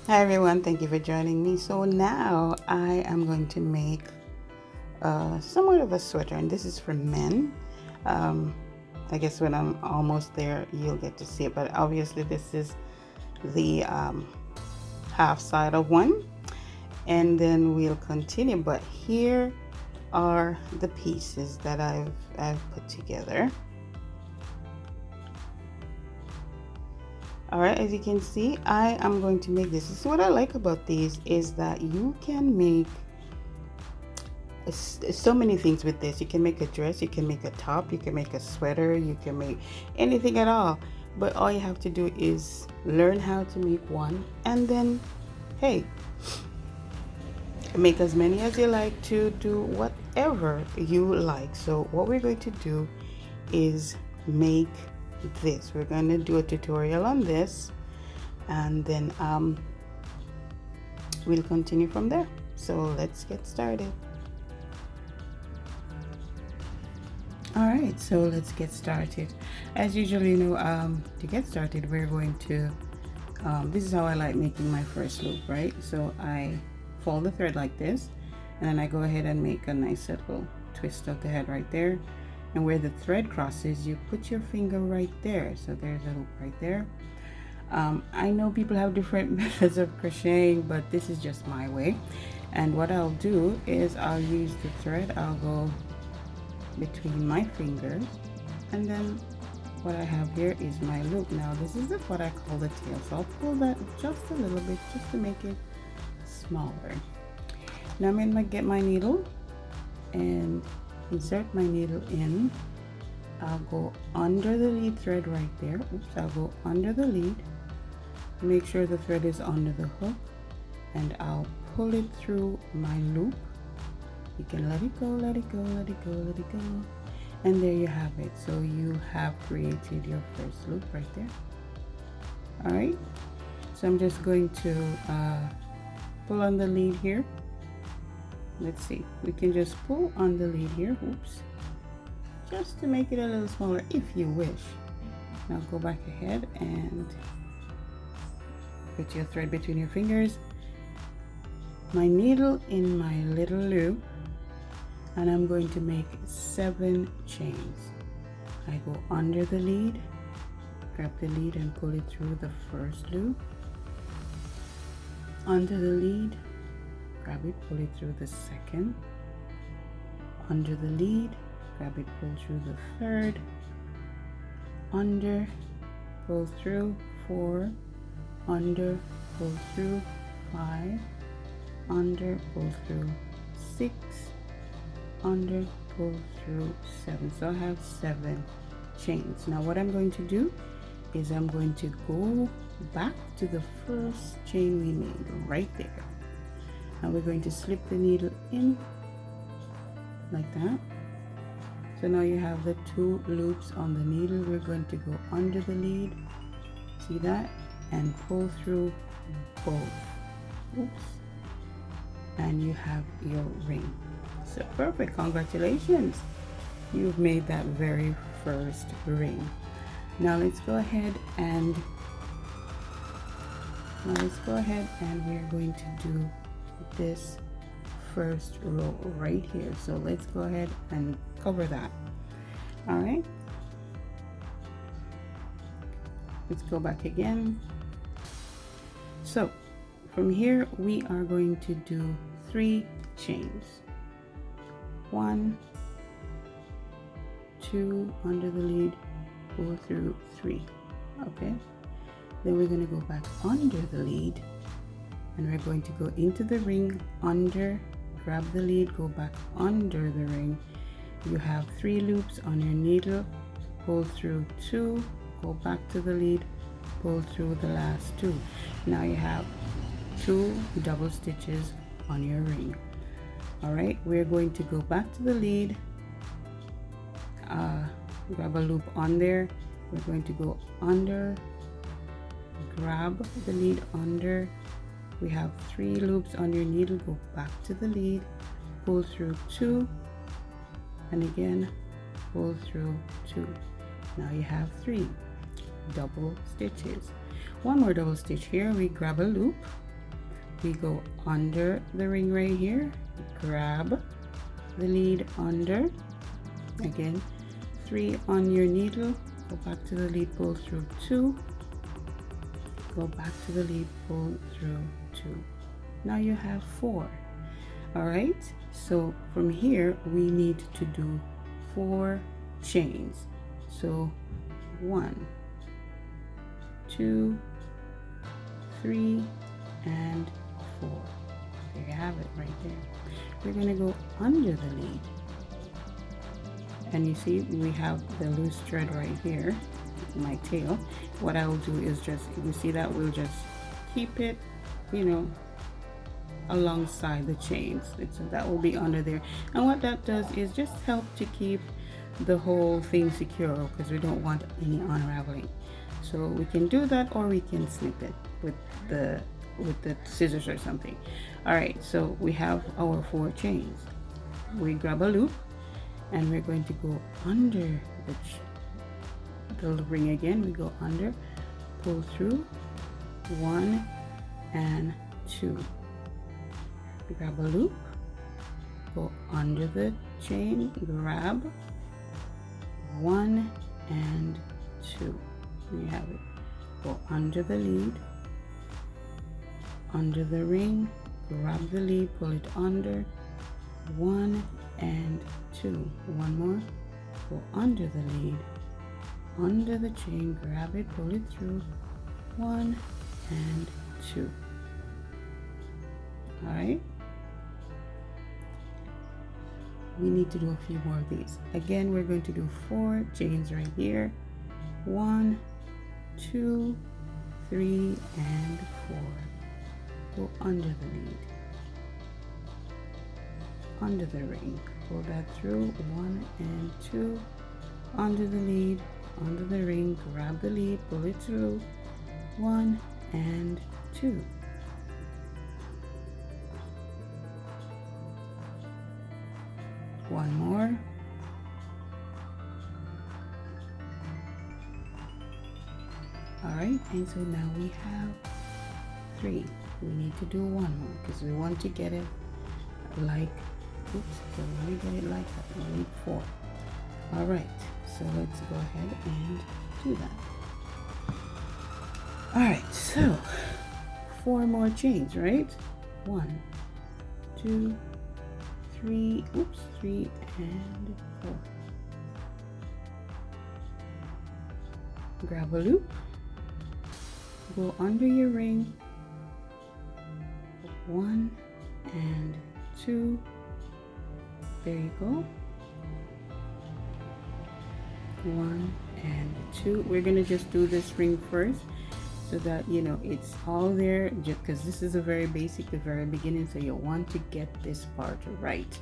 Hi everyone, thank you for joining me. So now I am going to make somewhat of a sweater, and this is for men. Um, I guess when I'm almost there, you'll get to see it, but obviously this is the half side of one, and then we'll continue. But here are the pieces that I've put together. All right, as you can see, I am going to make this. This is what I like about these is that you can make so many things with this. You can make a dress, you can make a top, you can make a sweater, you can make anything at all. But all you have to do is learn how to make one, and then, hey, make as many as you like to do whatever you like. So what we're going to do is make this. We're going to do a tutorial on this, and then we'll continue from there. So let's get started. All right, so let's get started. As usual, to get started, we're going to this is how I like making my first loop, right? So I fold the thread like this, and then I go ahead and make a nice little twist of the head right there. And where the thread crosses, you put your finger right there. So there's a loop right there. I know people have different methods of crocheting, but this is just my way. And what I'll do is I'll use the thread, I'll go between my fingers, and then what I have here is my loop. Now this is what I call the tail, so I'll pull that just a little bit just to make it smaller. Now I'm going to get my needle and insert my needle in. I'll go under the lead thread right there. I'll go under the lead, make sure the thread is under the hook, and I'll pull it through my loop. You can let it go, let it go, let it go, let it go, and there you have it. So you have created your first loop right there. All right, so I'm just going to pull on the lead here. Let's see, we can just pull on the lead here, just to make it a little smaller if you wish. Now go back ahead and put your thread between your fingers, my needle in my little loop, and I'm going to make 7 chains. I go under the lead, grab the lead and pull it through the first loop, under the lead, grab it, pull it through the second, under the lead, grab it, pull through the third, under, pull through 4, under, pull through 5, under, pull through 6, under, pull through 7. So I have 7 chains. Now what I'm going to do is I'm going to go back to the first chain we made right there. And we're going to slip the needle in like that. So now you have the 2 loops on the needle. We're going to go under the lead, see that, and pull through both. And you have your ring. So perfect, congratulations, you've made that very first ring. Now let's go ahead and we're going to do this first row right here. So let's go ahead and cover that. All right, let's go back again. So from here we are going to do 3 chains. 1, 2, under the lead, pull through 3. Okay, then we're going to go back under the lead, and we're going to go into the ring, under, grab the lead, go back under the ring. You have 3 loops on your needle, pull through 2, go back to the lead, pull through the last 2. Now you have 2 double stitches on your ring. All right, we're going to go back to the lead, grab a loop on there. We're going to go under, grab the lead under. We have 3 loops on your needle, go back to the lead, pull through 2, and again pull through 2. Now you have 3 double stitches. One more double stitch here. We grab a loop, we go under the ring right here, grab the lead under, again 3 on your needle, go back to the lead, pull through 2, go back to the lead, pull through 2. Now you have 4. All right, so from here we need to do 4 chains. So 1, 2, 3, and 4. There you have it right there. We're going to go under the lead, and you see we have the loose thread right here, my tail. What I will do is just, you see that, we'll just keep it, you know, alongside the chains. So that will be under there, and what that does is just help to keep the whole thing secure, because we don't want any unraveling. So we can do that, or we can snip it with the scissors or something. All right, so we have our 4 chains. We grab a loop, and we're going to go under the ring again. We go under, pull through 1 and 2. Grab a loop, go under the chain, grab 1 and 2. There you have it. Go under the lead, under the ring, grab the lead, pull it under, 1 and 2. One more, go under the lead, under the chain, grab it, pull it through, 1 and 2. All right, we need to do a few more of these. Again, we're going to do 4 chains right here, 1, 2, 3, and 4. Go under the lead, under the ring, pull that through, 1 and 2, under the lead, under the ring, grab the lead, pull it through, 1 and 2. One more. All right, and so now we have 3. We need to do 1 more because we want to get it like, oops, so we get it like that. We need 4. All right, so let's go ahead and do that. All right, so 4 more chains, right? 1, 2, 3, oops, 3 and 4. Grab a loop, go under your ring, 1 and 2. There you go. 1 and 2. We're gonna just do this ring first, so that you know it's all there, just because this is a very basic, the very beginning, so you want to get this part right.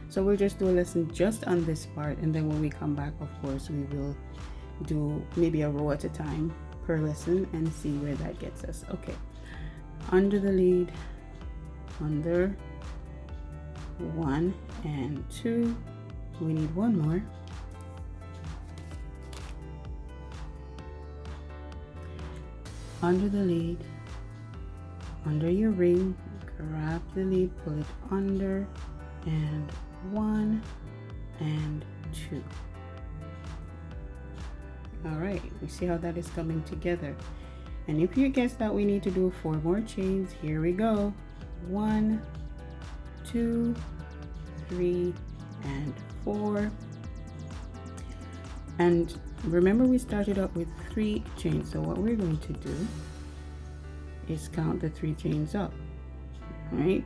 So we'll just do a lesson just on this part, and then when we come back, of course, we will do maybe a row at a time per lesson and see where that gets us. Okay, under the lead, under, 1 and 2. We need 1 more. Under the lead, under your ring, grab the lead, pull it under, and 1 and 2. All right, we see how that is coming together. And if you guessed that we need to do 4 more chains, here we go. 1, 2, 3, and 4. And remember, we started up with 3 chains, so what we're going to do is count the 3 chains up, right?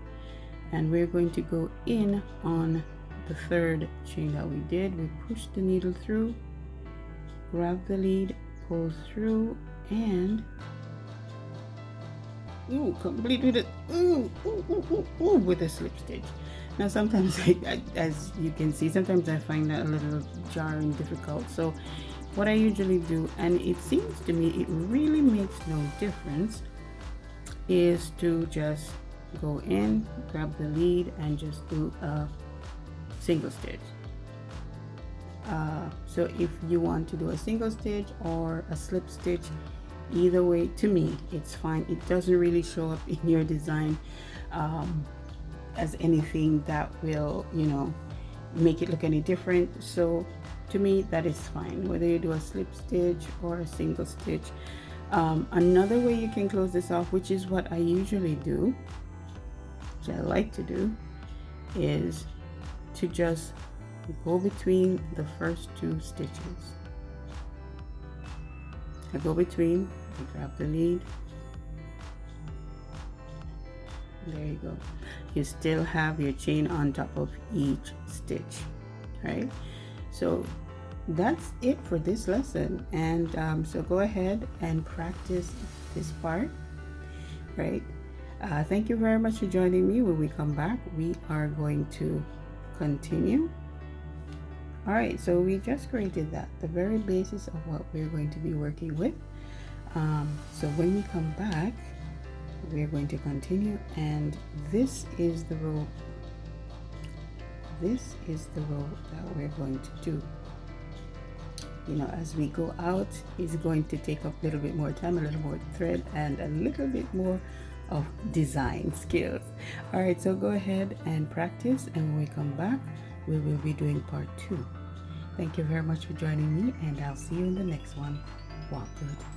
And we're going to go in on the 3rd chain that we did. We push the needle through, grab the lead, pull through, and complete with it with a slip stitch. Now sometimes as you can see, sometimes I find that a little jarring, difficult. So what I usually do, and it seems to me it really makes no difference, is to just go in, grab the lead, and just do a single stitch. So if you want to do a single stitch or a slip stitch, Either way, to me, it's fine. It doesn't really show up in your design as anything that will, you know, make it look any different. So to me, that is fine, whether you do a slip stitch or a single stitch. Another way you can close this off, which is what I usually do, which I like to do, is to just go between the first two stitches. I go between, I grab the lead, there you go. You still have your chain on top of each stitch, right? So that's it for this lesson. And so go ahead and practice this part, right? Thank you very much for joining me. When we come back, we are going to continue. All right, so we just created that, the very basis of what we're going to be working with. So when we come back, we're going to continue, and this is the row. This is the row that we're going to do. You know, as we go out, it's going to take up a little bit more time, a little more thread, and a little bit more of design skills. All right, so go ahead and practice, and when we come back, we will be doing part 2. Thank you very much for joining me, and I'll see you in the next one. Walk good.